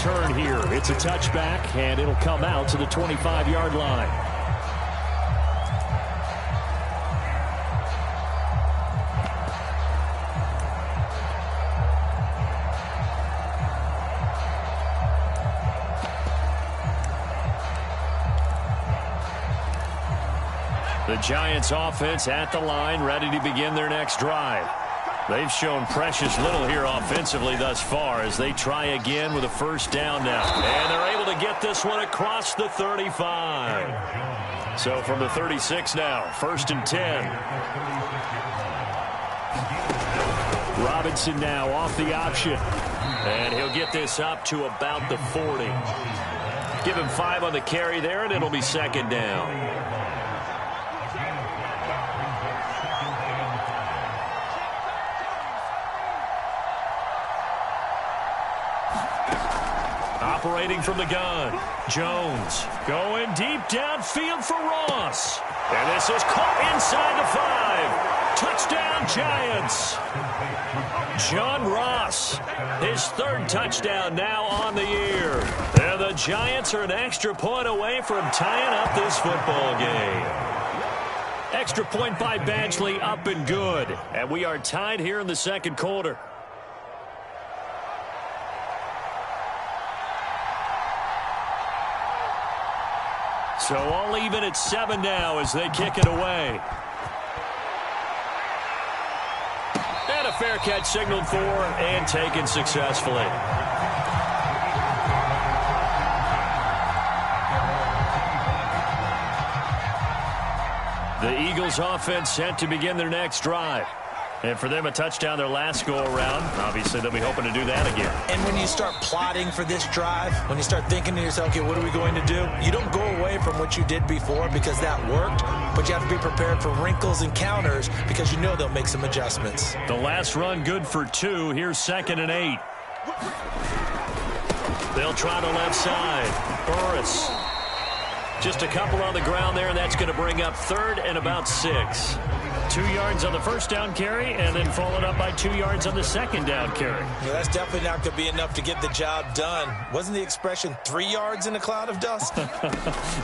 return here. It's a touchback, and it'll come out to the 25-yard line. The Giants offense at the line, ready to begin their next drive. They've shown precious little here offensively thus far as they try again with a first down now. And they're able to get this one across the 35. So from the 36 now, 1st and 10. Robinson now off the option. And he'll get this up to about the 40. Give him 5 on the carry there, and it'll be 2nd down. Operating from the gun, Jones going deep downfield for Ross. And this is caught inside the 5. Touchdown, Giants. John Ross, his 3rd touchdown now on the year. And the Giants are an extra point away from tying up this football game. Extra point by Badgley, up and good. And we are tied here in the 2nd quarter. So all even at 7 now as they kick it away. And a fair catch signaled for and taken successfully. The Eagles offense set to begin their next drive. And for them, a touchdown their last go-around. Obviously, they'll be hoping to do that again. And when you start plotting for this drive, when you start thinking to yourself, okay, what are we going to do? You don't go away from what you did before because that worked, but you have to be prepared for wrinkles and counters because you know they'll make some adjustments. The last run good for 2. Here's 2nd and 8. They'll try the left side. Burris. Just a couple on the ground there, and that's going to bring up 3rd and about 6. 2 yards on the first down carry, and then followed up by 2 yards on the second down carry. Well, that's definitely not going to be enough to get the job done. Wasn't the expression 3 yards in a cloud of dust?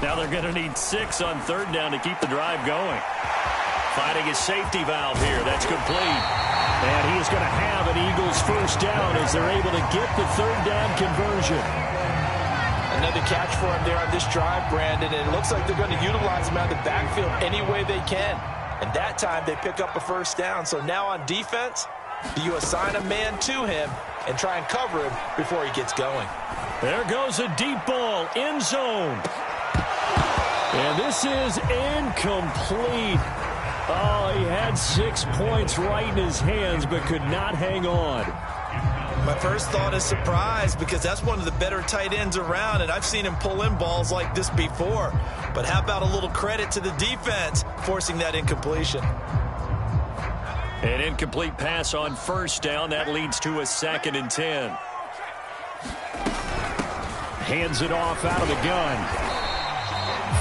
Now they're going to need 6 on 3rd down to keep the drive going. Finding his safety valve here. That's complete. And he is going to have an Eagles first down as they're able to get the 3rd down conversion. Another catch for him there on this drive, Brandon, and it looks like they're going to utilize him out of the backfield any way they can. And that time they pick up a first down. So now on defense, do you assign a man to him and try and cover him before he gets going? There goes a deep ball, end zone. And this is incomplete. Oh, he had 6 points right in his hands but could not hang on. My first thought is surprise because that's one of the better tight ends around, and I've seen him pull in balls like this before. But how about a little credit to the defense forcing that incompletion? An incomplete pass on first down. That leads to a 2nd and 10. Hands it off out of the gun.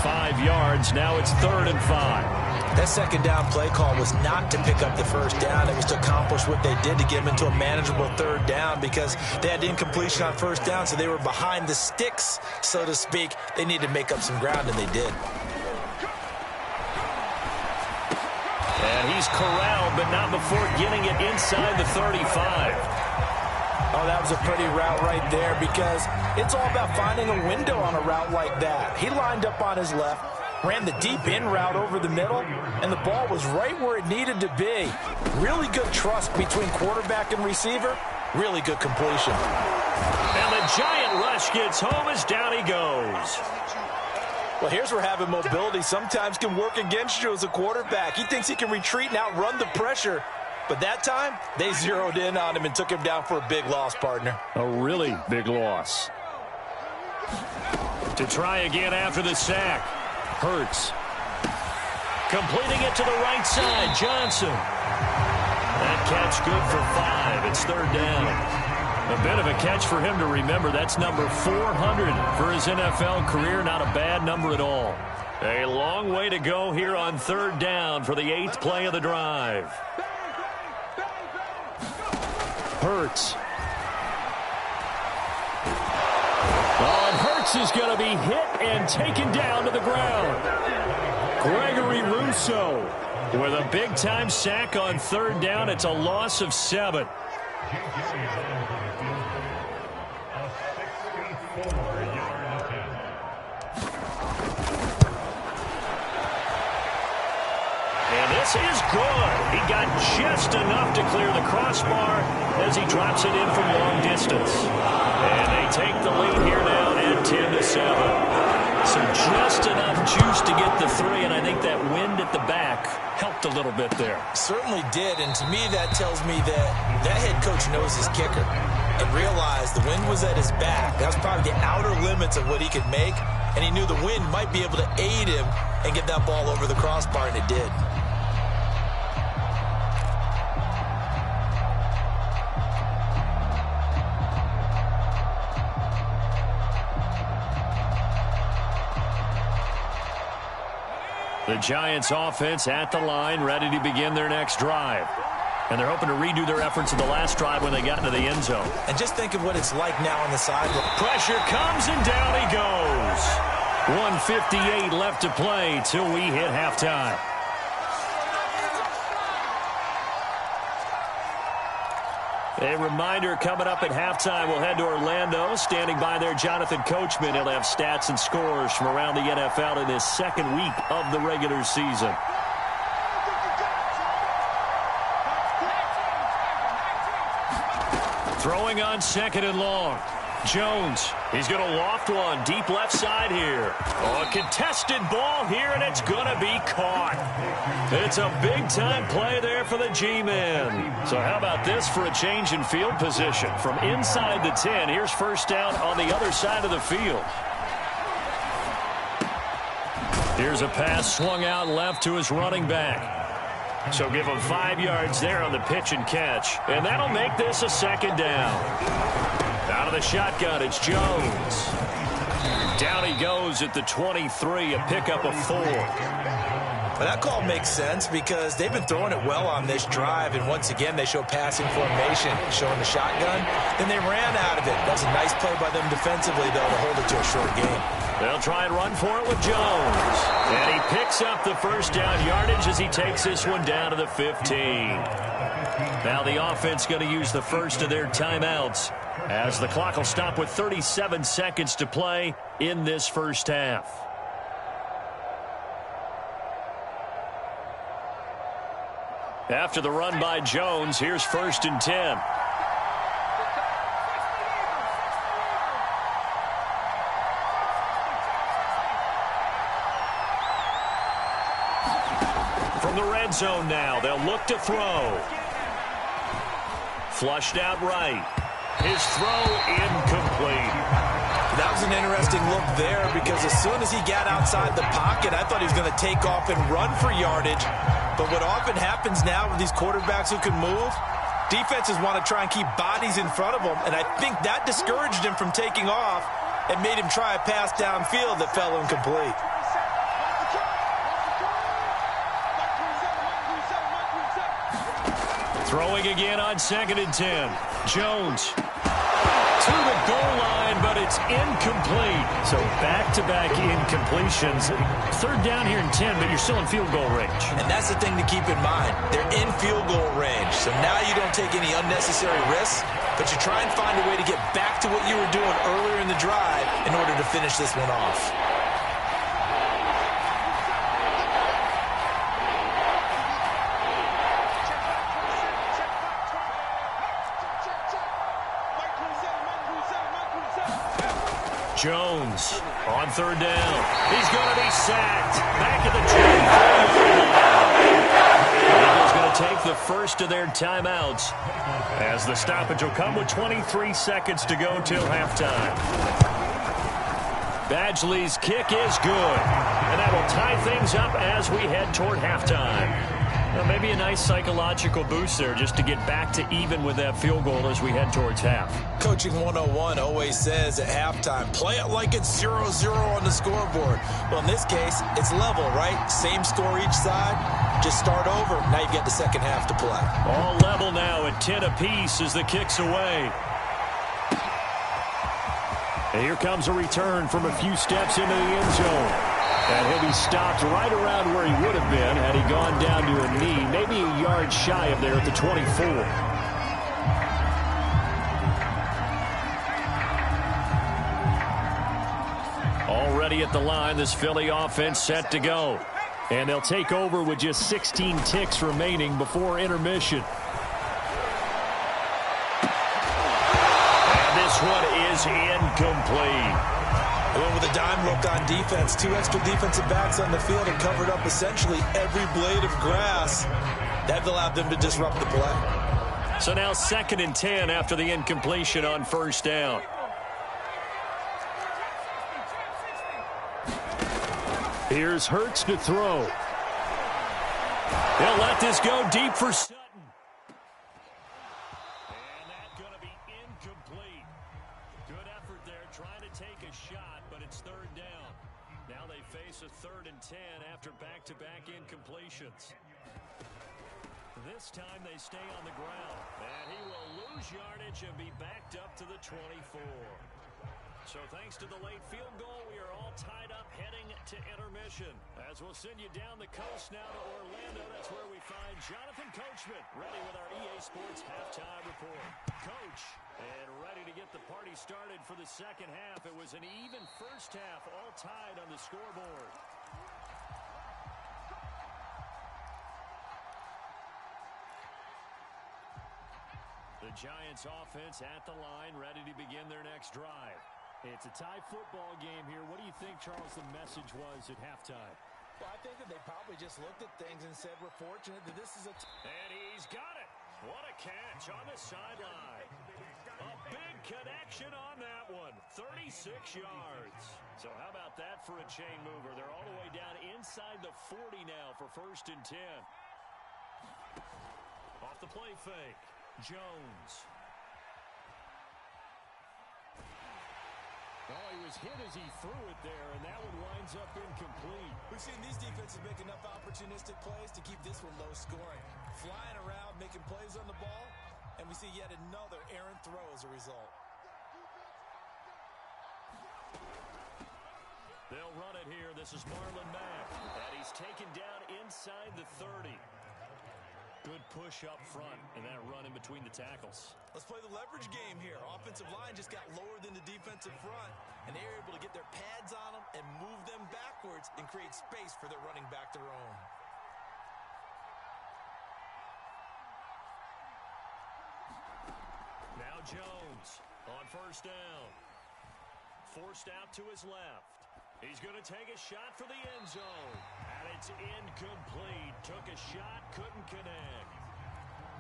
5 yards. Now it's 3rd and 5. That second down play call was not to pick up the first down. It was to accomplish what they did to get them into a manageable 3rd down because they had incompletion on first down, so they were behind the sticks, so to speak. They needed to make up some ground, and they did. And he's corralled, but not before getting it inside the 35. Oh, that was a pretty route right there because it's all about finding a window on a route like that. He lined up on his left, ran the deep in route over the middle, and the ball was right where it needed to be. Really good trust between quarterback and receiver. Really good completion. And the giant rush gets home as down he goes. Well, here's where having mobility sometimes can work against you as a quarterback. He thinks he can retreat and outrun the pressure. But that time, they zeroed in on him and took him down for a big loss, partner. A really big loss. To try again after the sack. Hurts. Completing it to the right side. Johnson. That catch good for 5. It's 3rd down. A bit of a catch for him to remember. That's number 400 for his NFL career. Not a bad number at all. A long way to go here on 3rd down for the 8th play of the drive. Hurts. Oh, and Hurts is going to be hit and taken down to the ground. Gregory Rousseau with a big-time sack on third down. It's a loss of 7. And this is good. He got just enough to clear the crossbar as he drops it in from long distance. And they take the lead here now at 10-7. So just enough juice to get the 3, and I think that wind at the back helped a little bit there. Certainly did, and to me that tells me that head coach knows his kicker and realized the wind was at his back. That was probably the outer limits of what he could make, and he knew the wind might be able to aid him and get that ball over the crossbar, and it did. The Giants offense at the line, ready to begin their next drive. And they're hoping to redo their efforts of the last drive when they got into the end zone. And just think of what it's like now on the sideline. Pressure comes and down he goes. 1:58 left to play till we hit halftime. A reminder coming up at halftime, we'll head to Orlando. Standing by there, Jonathan Coachman. He'll have stats and scores from around the NFL in his second week of the regular season. Throwing on second and long. Jones, he's going to loft one deep left side here. Oh, a contested ball here, and it's going to be caught. It's a big-time play there for the G-men. So how about this for a change in field position? From inside the 10, here's first down on the other side of the field. Here's a pass swung out left to his running back. So give him 5 yards there on the pitch and catch. And that'll make this a second down. Out of the shotgun, it's Jones. Down he goes at the 23, a pickup of 4. Well, that call makes sense because they've been throwing it well on this drive, and once again they show passing formation, showing the shotgun. Then they ran out of it. That's a nice play by them defensively, though, to hold it to a short game. They'll try and run for it with Jones. And he picks up the first down yardage as he takes this one down to the 15. Now the offense going to use the first of their timeouts as the clock will stop with 37 seconds to play in this first half. After the run by Jones, here's first and 10. From the red zone now, they'll look to throw. Flushed out right. His throw incomplete. That was an interesting look there because as soon as he got outside the pocket, I thought he was going to take off and run for yardage. But what often happens now with these quarterbacks who can move, defenses want to try and keep bodies in front of them, and I think that discouraged him from taking off and made him try a pass downfield that fell incomplete. Throwing again on second and 10. Jones to the goal line, but it's incomplete. So back-to-back incompletions. Third down here and 10, but you're still in field goal range. And that's the thing to keep in mind. They're in field goal range. So now you don't take any unnecessary risks, but you try and find a way to get back to what you were doing earlier in the drive in order to finish this one off. Jones on third down. He's going to be sacked. Back at the 24. Eagles going to take the first of their timeouts as the stoppage will come with 23 seconds to go till halftime. Badgley's kick is good, and that will tie things up as we head toward halftime. Well, maybe a nice psychological boost there just to get back to even with that field goal as we head towards half. Coaching 101 always says at halftime, play it like it's 0-0 on the scoreboard. Well, in this case, it's level, right? Same score each side. Just start over. Now you've got the second half to play. All level now at 10 apiece as the kick's away. And here comes a return from a few steps into the end zone. And he'll be stopped right around where he would have been had he gone down to a knee, maybe a yard shy of there at the 24. Already at the line, this Philly offense set to go. And they'll take over with just 16 ticks remaining before intermission. And this one is incomplete. Went with a dime look on defense. 2 extra defensive backs on the field and covered up essentially every blade of grass. That allowed them to disrupt the play. So now 2nd and 10 after the incompletion on first down. Here's Hurts to throw. He'll let this go deep for Sutton. And that's going to be incomplete. Good effort there trying to take a shot, but it's 3rd down. Now they face a 3rd and 10 after back-to-back incompletions. This time they stay on the ground. And he will lose yardage and be backed up to the 24. So thanks to the late field goal, we are all tied up heading to intermission. As we'll send you down the coast now to Orlando, that's where we find Jonathan Coachman, ready with our EA Sports halftime report. Coach, and ready to get the party started for the second half. It was an even first half, all tied on the scoreboard. The Giants offense at the line, ready to begin their next drive. It's a tie football game here. What do you think, Charles, the message was at halftime? Well, I think that they probably just looked at things and said, we're fortunate that this is a... And he's got it. What a catch on the sideline. A big connection on that one. 36 yards. So how about that for a chain mover? They're all the way down inside the 40 now for 1st and 10. Off the play fake. Jones. Oh, he was hit as he threw it there, and that one winds up incomplete. We've seen these defenses make enough opportunistic plays to keep this one low scoring. Flying around, making plays on the ball, and we see yet another errant throw as a result. They'll run it here. This is Marlon Mack, and he's taken down inside the 30. Good push up front, and that run in between the tackles. Let's play the leverage game here. Offensive line just got lower than the defensive front, and they were able to get their pads on them and move them backwards and create space for their running back to roam. Now Jones on first down. Forced out to his left. He's going to take a shot for the end zone. And it's incomplete. Took a shot, couldn't connect.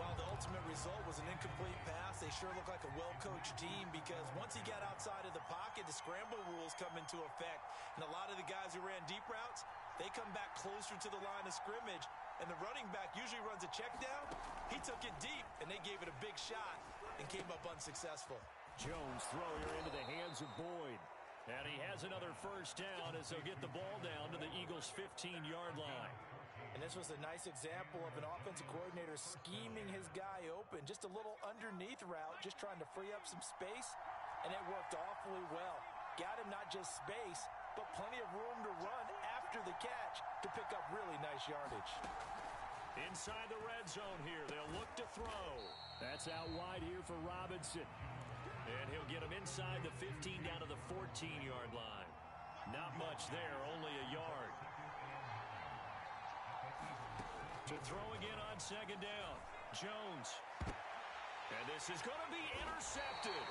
While the ultimate result was an incomplete pass, they sure look like a well-coached team because once he got outside of the pocket, the scramble rules come into effect. And a lot of the guys who ran deep routes, they come back closer to the line of scrimmage. And the running back usually runs a check down. He took it deep, and they gave it a big shot and came up unsuccessful. Jones throw here into the hands of Boyd. And he has another first down as they'll get the ball down to the Eagles' 15-yard line. And this was a nice example of an offensive coordinator scheming his guy open. Just a little underneath route, just trying to free up some space. And it worked awfully well. Got him not just space, but plenty of room to run after the catch to pick up really nice yardage. Inside the red zone here, they'll look to throw. That's out wide here for Robinson. And he'll get him inside the 15 down to the 14-yard line. Not much there, only a yard. To throw again on second down. Jones. And this is going to be intercepted.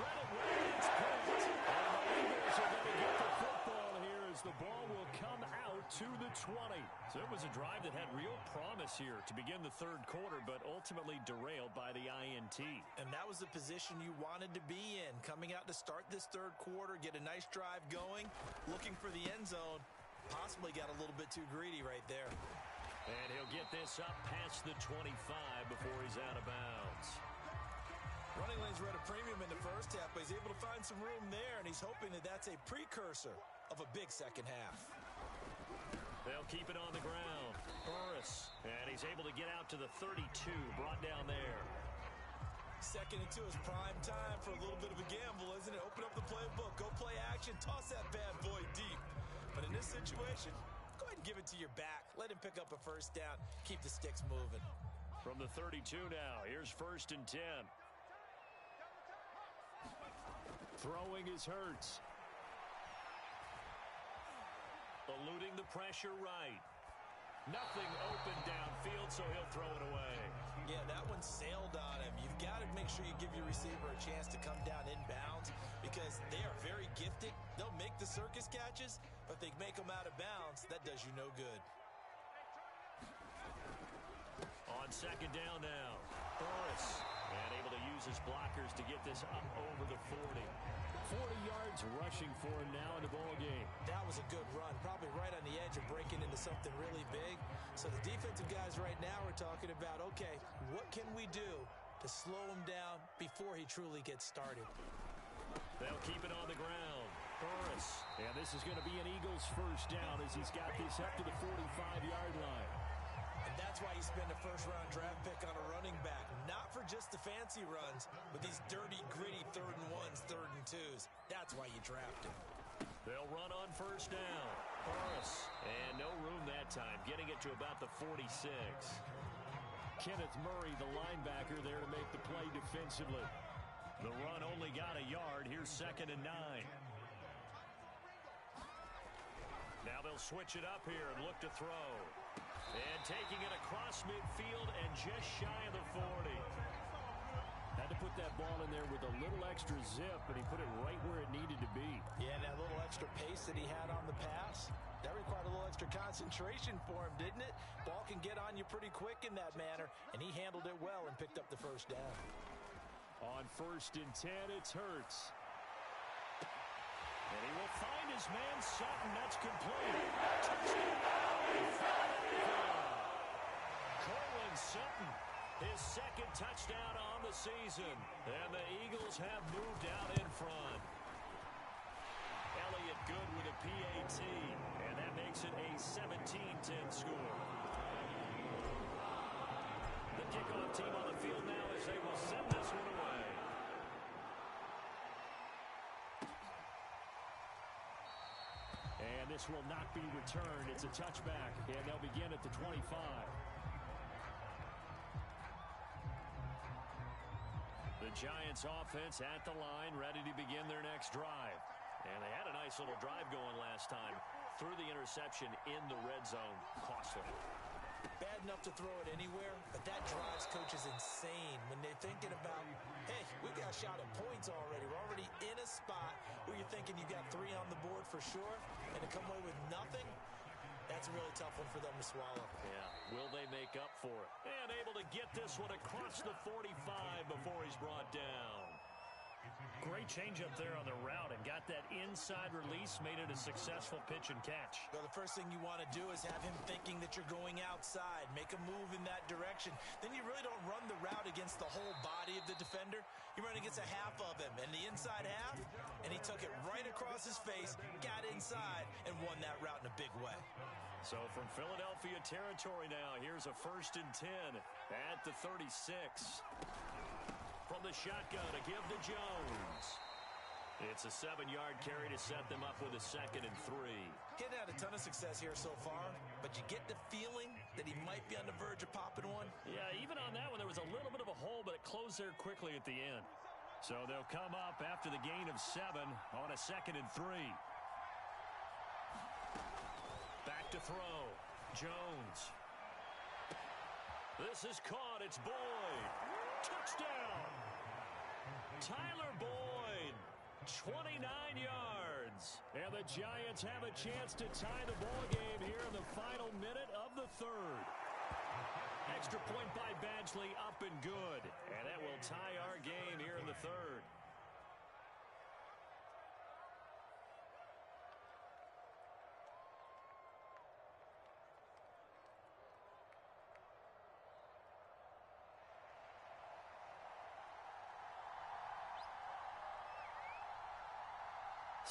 Right away, it's picked. And the Eagles are going to get the football here as the ball will come out to the 20. So it was a drive that had real promise here to begin the third quarter, but ultimately derailed by the INT. And that was the position you wanted to be in. Coming out to start this third quarter, get a nice drive going, looking for the end zone. Possibly got a little bit too greedy right there. And he'll get this up past the 25 before he's out of bounds. Running lanes were at a premium in the first half, but he's able to find some room there, and he's hoping that that's a precursor of a big second half. They'll keep it on the ground. Burris, and he's able to get out to the 32, brought down there. Second and 2 is prime time for a little bit of a gamble, isn't it? Open up the playbook, go play action, toss that bad boy deep. But in this situation, go ahead and give it to your back. Let him pick up a first down. Keep the sticks moving. From the 32 now, here's 1st and 10. Throwing is Hurts. Eluding the pressure right. Nothing open downfield, so he'll throw it away. Yeah, that one sailed on him. You've got to make sure you give your receiver a chance to come down inbounds because they are very gifted. They'll make the circus catches, but they make them out of bounds. That does you no good. On 2nd down now, Burris. And able to use his blockers to get this up over the 40. 40 yards rushing for him now in the ball game. That was a good run, probably right on the edge of breaking into something really big. So the defensive guys right now are talking about, okay, what can we do to slow him down before he truly gets started? They'll keep it on the ground. Burris. And this is going to be an Eagles first down as he's got this up to the 45-yard line. And that's why you spend a first-round draft pick on a running back. Not for just the fancy runs, but these dirty, gritty 3rd and 1s, 3rd and 2s. That's why you draft him. They'll run on 1st down. Burris. And no room that time, getting it to about the 46. Kenneth Murray, the linebacker, there to make the play defensively. The run only got a yard. Here's 2nd and 9. Now they'll switch it up here and look to throw. And taking it across midfield and just shy of the 40. Had to put that ball in there with a little extra zip, but he put it right where it needed to be. Yeah, and that little extra pace that he had on the pass, that required a little extra concentration for him, didn't it? Ball can get on you pretty quick in that manner, and he handled it well and picked up the first down. On 1st and 10, it's Hurts. And he will find his man Sutton. That's complete. Cortland Sutton, his 2nd touchdown on the season. And the Eagles have moved out in front. Elliott good with a PAT. And that makes it a 17-10 score. The kickoff team on the field now as they will send this one away. And this will not be returned. It's a touchback, and they'll begin at the 25. The Giants offense at the line, ready to begin their next drive. And they had a nice little drive going last time. Threw the interception in the red zone. Costly. Bad enough to throw it anywhere, but that drives coaches insane when they're thinking about, hey, we got a shot at points already. We're already in a spot where you're thinking you got 3 on the board for sure, and to come away with nothing, that's a really tough one for them to swallow. Yeah, will they make up for it? And able to get this one across the 45 before he's brought down. Great change up there on the route and got that inside release, made it a successful pitch and catch. Well, the first thing you want to do is have him thinking that you're going outside, make a move in that direction. Then you really don't run the route against the whole body of the defender. You run against a half of him, and the inside half, and he took it right across his face, got inside, and won that route in a big way. So from Philadelphia territory now, here's a 1st and 10 at the 36. From the shotgun to give to Jones. It's a 7-yard carry to set them up with a 2nd and 3. He hasn't had a ton of success here so far, but you get the feeling that he might be on the verge of popping one. Yeah, even on that one, there was a little bit of a hole, but it closed there quickly at the end. So they'll come up after the gain of 7 on a 2nd and 3. Back to throw. Jones. This is caught. It's Boyd. Touchdown! Tyler Boyd, 29 yards. And the Giants have a chance to tie the ball game here in the final minute of the 3rd. Extra point by Badgley, up and good. And that will tie our game here in the 3rd.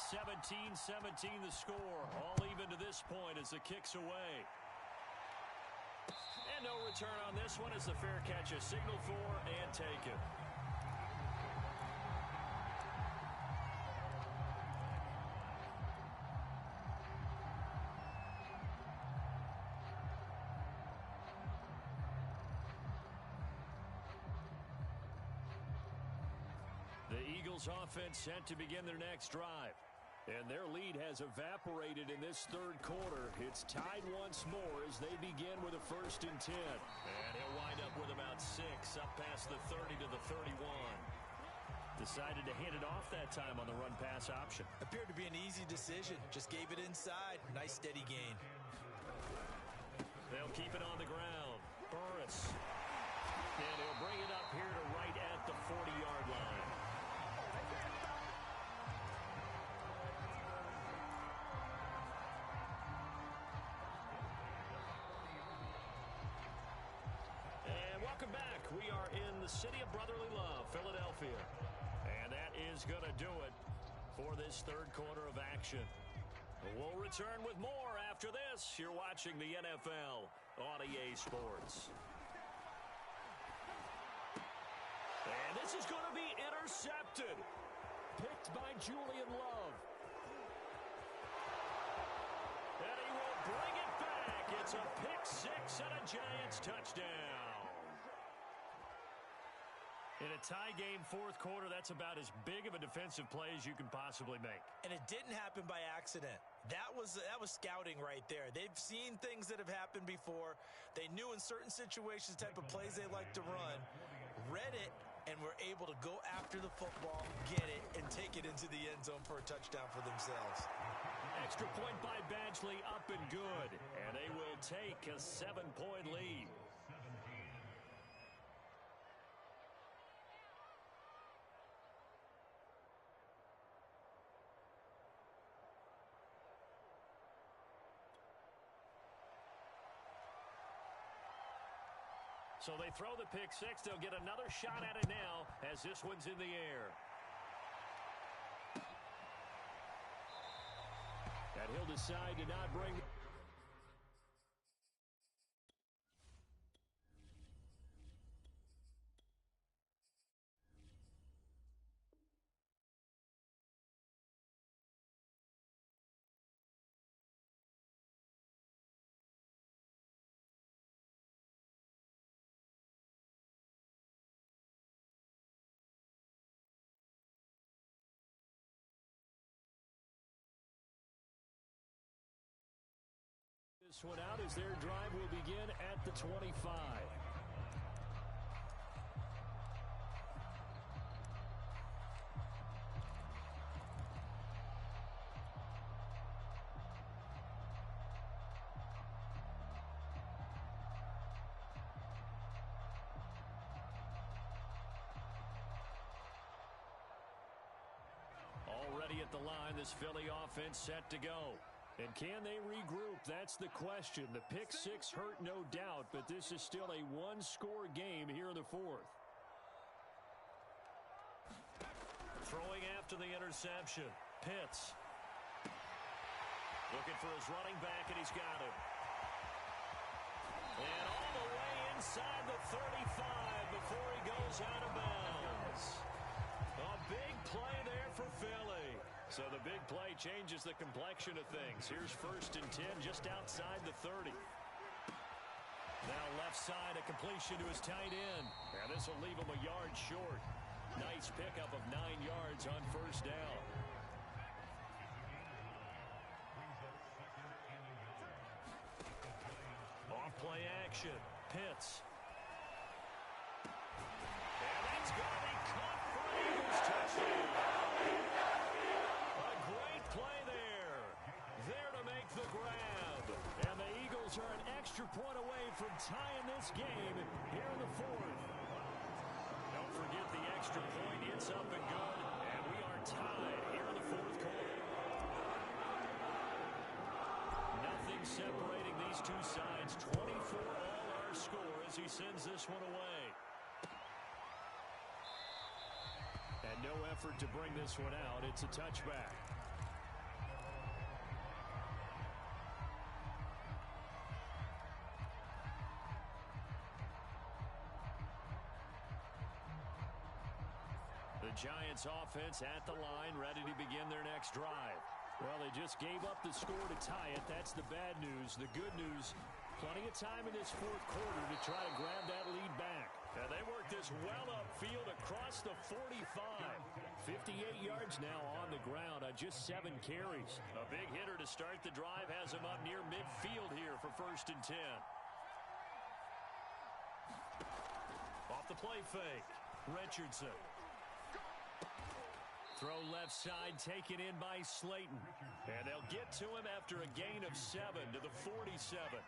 (17-17) the score. All even to this point as the kick's away. And no return on this one as the fair catch is signaled for and taken. Eagles offense set to begin their next drive. And their lead has evaporated in this third quarter. It's tied once more as they begin with a 1st and 10. And he'll wind up with about 6 up past the 30 to the 31. Decided to hand it off that time on the run-pass option. Appeared to be an easy decision. Just gave it inside. Nice steady gain. They'll keep it on the ground. Burris. And he'll bring it up here to right at the 40-yard line. And welcome back. We are in the city of brotherly love, Philadelphia. And that is going to do it for this third quarter of action. We'll return with more after this. You're watching the NFL on EA Sports. And this is going to be intercepted. Picked by Julian Love. And he will bring it back. It's a pick 6 and a Giants touchdown. In a tie game fourth quarter, that's about as big of a defensive play as you can possibly make. And it didn't happen by accident. That was scouting right there. They've seen things that have happened before. They knew in certain situations the type of plays they like to run, read it, and were able to go after the football, get it, and take it into the end zone for a touchdown for themselves. Extra point by Badgley, up and good. And they will take a 7-point lead. So they throw the pick 6. They'll get another shot at it now as this one's in the air. And he'll decide to not bring... This one out as their drive will begin at the 25. Already at the line, this Philly offense set to go. And can they regroup? That's the question. The pick 6 hurt, no doubt, but this is still a one-score game here in the fourth. Throwing after the interception. Pitts. Looking for his running back, and he's got him. And all the way inside the 35 before he goes out of bounds. A big play there for Philly. So the big play changes the complexion of things. Here's 1st and 10 just outside the 30. Now left side, a completion to his tight end. And this will leave him a yard short. Nice pickup of 9 yards on 1st down. Off play action. Pitts. And that's going to be caught for an Eagles touchdown. Play there to make the grab. And the Eagles are an extra point away from tying this game here in the fourth. Don't forget the extra point. It's up and good. And we are tied here in the fourth quarter. Nothing separating these two sides. 24 all our score as he sends this one away. And no effort to bring this one out. It's a touchback. Giants offense at the line, ready to begin their next drive. Well, they just gave up the score to tie it. That's the bad news. The good news, plenty of time in this fourth quarter to try to grab that lead back. And they work this well upfield across the 45. 58 yards now on the ground on just 7 carries. A big hitter to start the drive has him up near midfield here for 1st and 10. Off the play fake. Richardson. Throw left side, taken in by Slayton. And they'll get to him after a gain of 7 to the 47.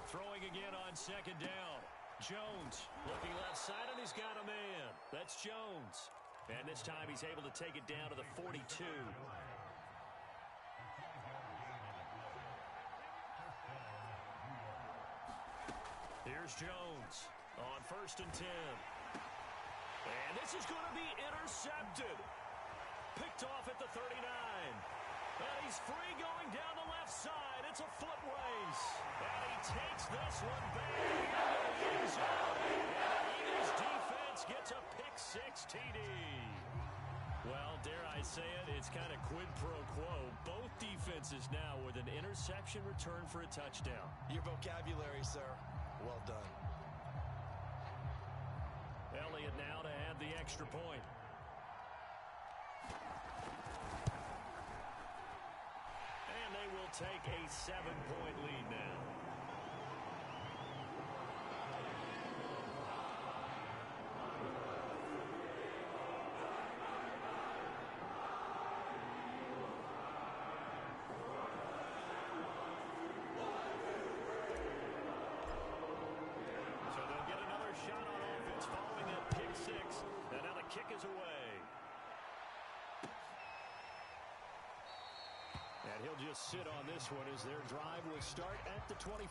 Throwing again on 2nd down. Jones looking left side, and he's got a man. That's Jones. And this time he's able to take it down to the 42. Here's Jones on 1st and 10. And this is going to be intercepted. Picked off at the 39. And he's free going down the left side. It's a foot race. And he takes this one back into the end zone. And the Eagles defense gets a pick-6 TD. Well, dare I say it, it's kind of quid pro quo. Both defenses now with an interception return for a touchdown. Your vocabulary, sir. Well done. Elliott now to add the extra point. And they will take a 7-point lead now. So they'll get another shot on offense following that pick 6. And now the kick is away. And he'll just sit on this one as their drive will start at the 25.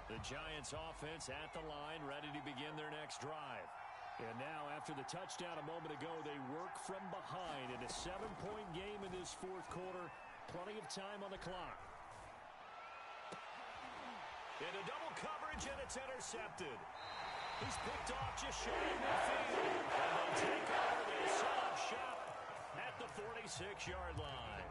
The Giants offense at the line, ready to begin their next drive. And now, after the touchdown a moment ago, they work from behind in a 7-point game in this 4th quarter. Plenty of time on the clock. Into double coverage, and it's intercepted. He's picked off just short of midfield. And they'll take over the set-up shop at the 46-yard line.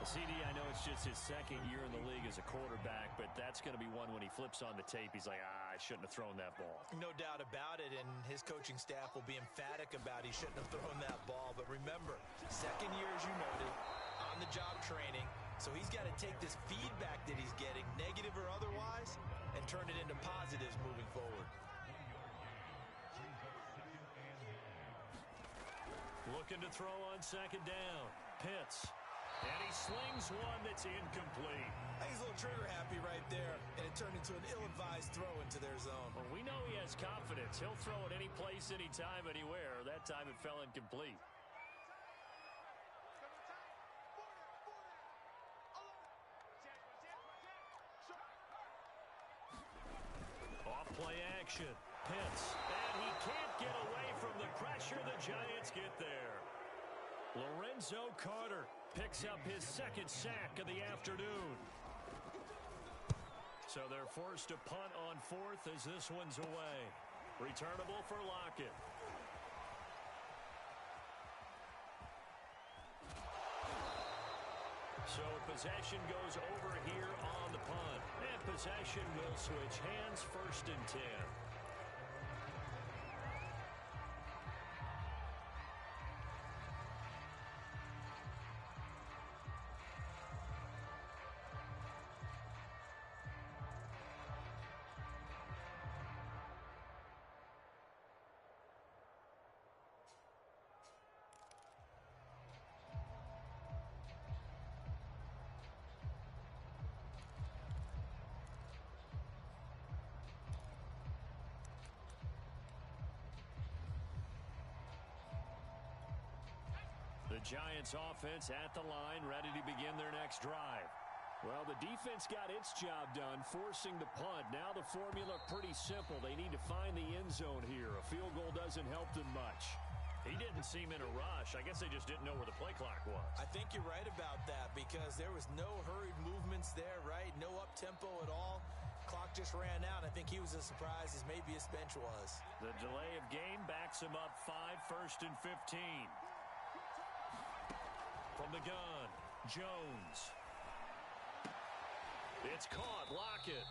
CD, I know it's just his 2nd year in the league as a quarterback, but that's going to be one when he flips on the tape. He's like, I shouldn't have thrown that ball. No doubt about it, and his coaching staff will be emphatic about he shouldn't have thrown that ball. But remember, 2nd year, as you noted, on-the-job training. So he's got to take this feedback that he's getting, negative or otherwise, and turn it into positives moving forward. Looking to throw on 2nd down. Pitts. And he slings one that's incomplete. He's a little trigger happy right there, and it turned into an ill-advised throw into their zone. Well, we know he has confidence. He'll throw it any place, anytime, anywhere. That time it fell incomplete. Off play action. Pitts. And he can't get away from the pressure. The Giants get there. Lorenzo Carter picks up his 2nd sack of the afternoon. So they're forced to punt on 4th as this one's away. Returnable for Lockett. So possession goes over here on the punt. And possession will switch hands, 1st and 10. The Giants offense at the line, ready to begin their next drive. Well, the defense got its job done, forcing the punt. Now the formula pretty simple. They need to find the end zone here. A field goal doesn't help them much. He didn't didn't seem in a rush. I guess they just didn't know where the play clock was. I think you're right about that because there was no hurried movements there, right? No up-tempo at all. Clock just ran out. I think he was as surprised as maybe his bench was. The delay of game backs him up 5, 1st and 15. From the gun, Jones. It's caught. Lockett.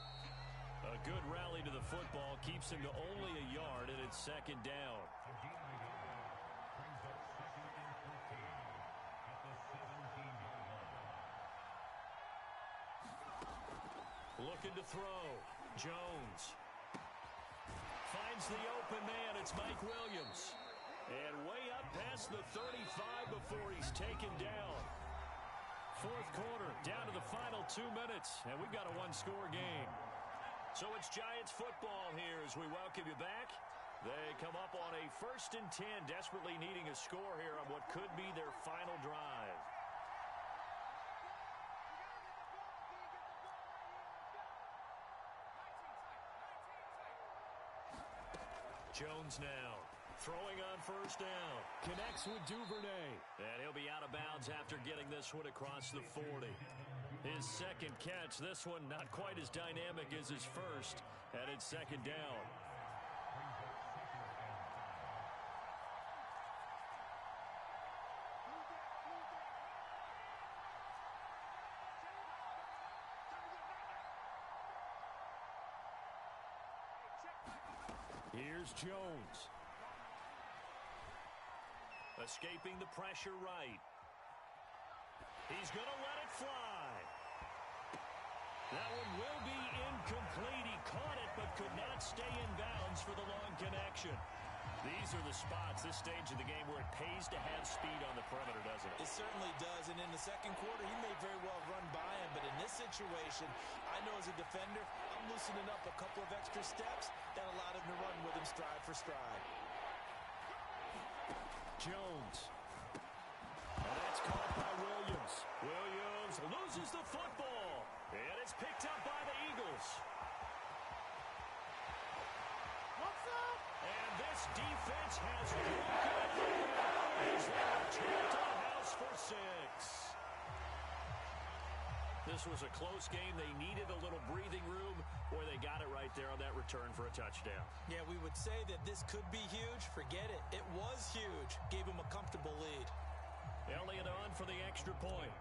A good rally to the football keeps him to only a yard, and it's 2nd down. Looking to throw. Jones. Finds the open man. It's Mike Williams. And way up past the 35 before he's taken down. 4th quarter, down to the final 2 minutes, and we've got a one-score game. So it's Giants football here as we welcome you back. They come up on a 1st and 10, desperately needing a score here on what could be their final drive. Jones now throwing on 1st down. Connects with Duvernay. And he'll be out of bounds after getting this one across the 40. His 2nd catch. This one not quite as dynamic as his first. And it's 2nd down. Here's Jones. Escaping the pressure right. He's going to let it fly. That one will be incomplete. He caught it but could not stay in bounds for the long connection. These are the spots, this stage of the game, where it pays to have speed on the perimeter, doesn't it? It certainly does, and in the 2nd quarter, he may very well run by him, but in this situation, I know as a defender, I'm loosening up a couple of extra steps that allowed him to run with him stride for stride. Jones. And that's caught by Williams. Williams loses the football, and it's picked up by the Eagles. What's up? And this defense has broken it as they return to the house for 6. This was a close game. They needed a little breathing room where they got it right there on that return for a touchdown. Yeah, we would say that this could be huge. Forget it. It was huge. Gave him a comfortable lead. Elliott on for the extra point.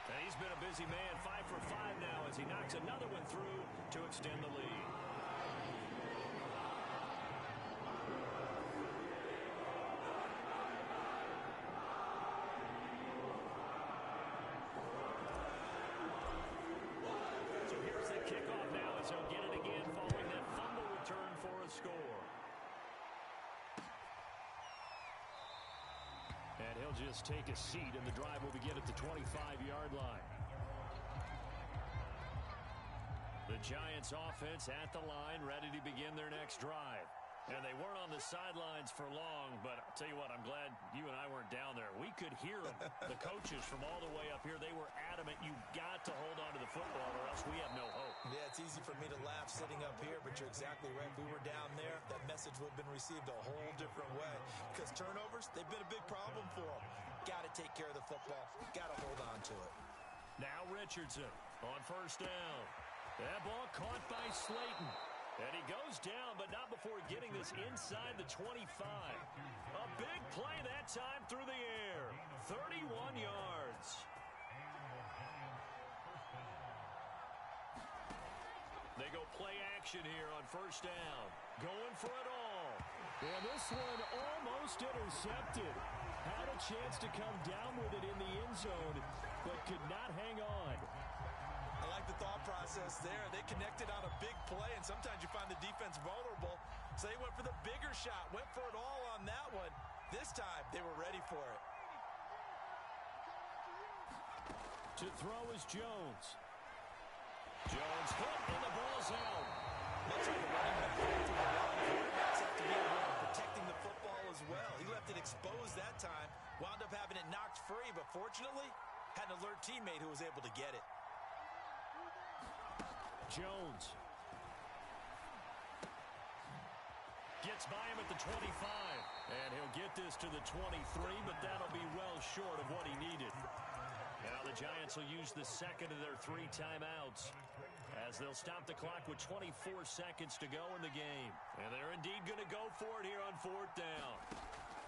And he's been a busy man, 5 for 5 now as he knocks another one through to extend the lead. So here's the kickoff now as he'll get it again following that fumble return for a score. And he'll just take a seat, and the drive will begin at the 25-yard line. The Giants offense at the line, ready to begin their next drive. And they weren't on the sidelines for long, but I'll tell you what, I'm glad you and I weren't down there. We could hear them. The coaches from all the way up here, they were adamant. You've got to hold on to the football or else we have no hope. Yeah, it's easy for me to laugh sitting up here, but you're exactly right. If we were down there, that message would have been received a whole different way. Because turnovers, they've been a big problem for them. Got to take care of the football. Got to hold on to it. Now Richardson on 1st down. That ball caught by Slayton. And he goes down, but not before getting this inside the 25. A big play that time through the air. 31 yards. They go play action here on 1st down. Going for it all. And this one almost intercepted. Had a chance to come down with it in the end zone, but could not hang on. I like the thought process there. They connected on a big play, and sometimes you find the defense vulnerable. So they went for the bigger shot, went for it all on that one. This time, they were ready for it. To throw is Jones. Jones hit, and the ball's out. Much like a running back, quarterbacks have to be aware of protecting the football as well. He left it exposed that time, wound up having it knocked free, but fortunately, had an alert teammate who was able to get it. Jones. gets by him at the 25. And he'll get this to the 23, but that'll be well short of what he needed. Now the Giants will use the second of their 3 timeouts as they'll stop the clock with 24 seconds to go in the game. And they're indeed going to go for it here on 4th down.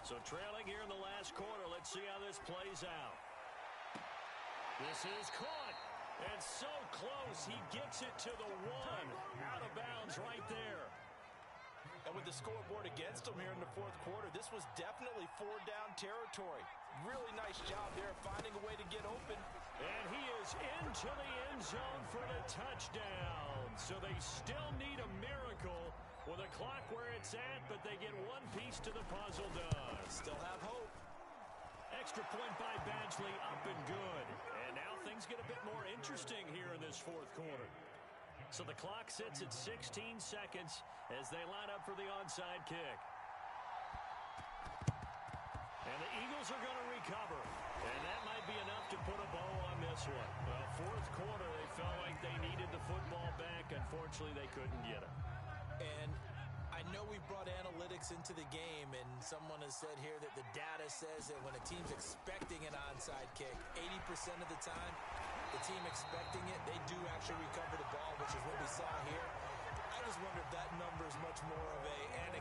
So trailing here in the last quarter, let's see how this plays out. This is caught. And so close, he gets it to the 1. Out of bounds right there. And with the scoreboard against him here in the 4th quarter, this was definitely 4-down territory. Really nice job there finding a way to get open. And he is into the end zone for the touchdown. So they still need a miracle with a clock where it's at, but they get one piece to the puzzle done. Still have hope. Extra point by Badgley, up and good. And now things get a bit more interesting here in this 4th quarter. So the clock sits at 16 seconds as they line up for the onside kick. And the Eagles are going to recover. And that might be enough to put a bow on this one. Well, 4th quarter, they felt like they needed the football back. Unfortunately, they couldn't get it. And I know we brought analytics into the game, and someone has said here that the data says that when a team's expecting an onside kick, 80% of the time, the team expecting it, they do actually recover the ball, which is what we saw here. I just wonder if that number is much more of a anecdote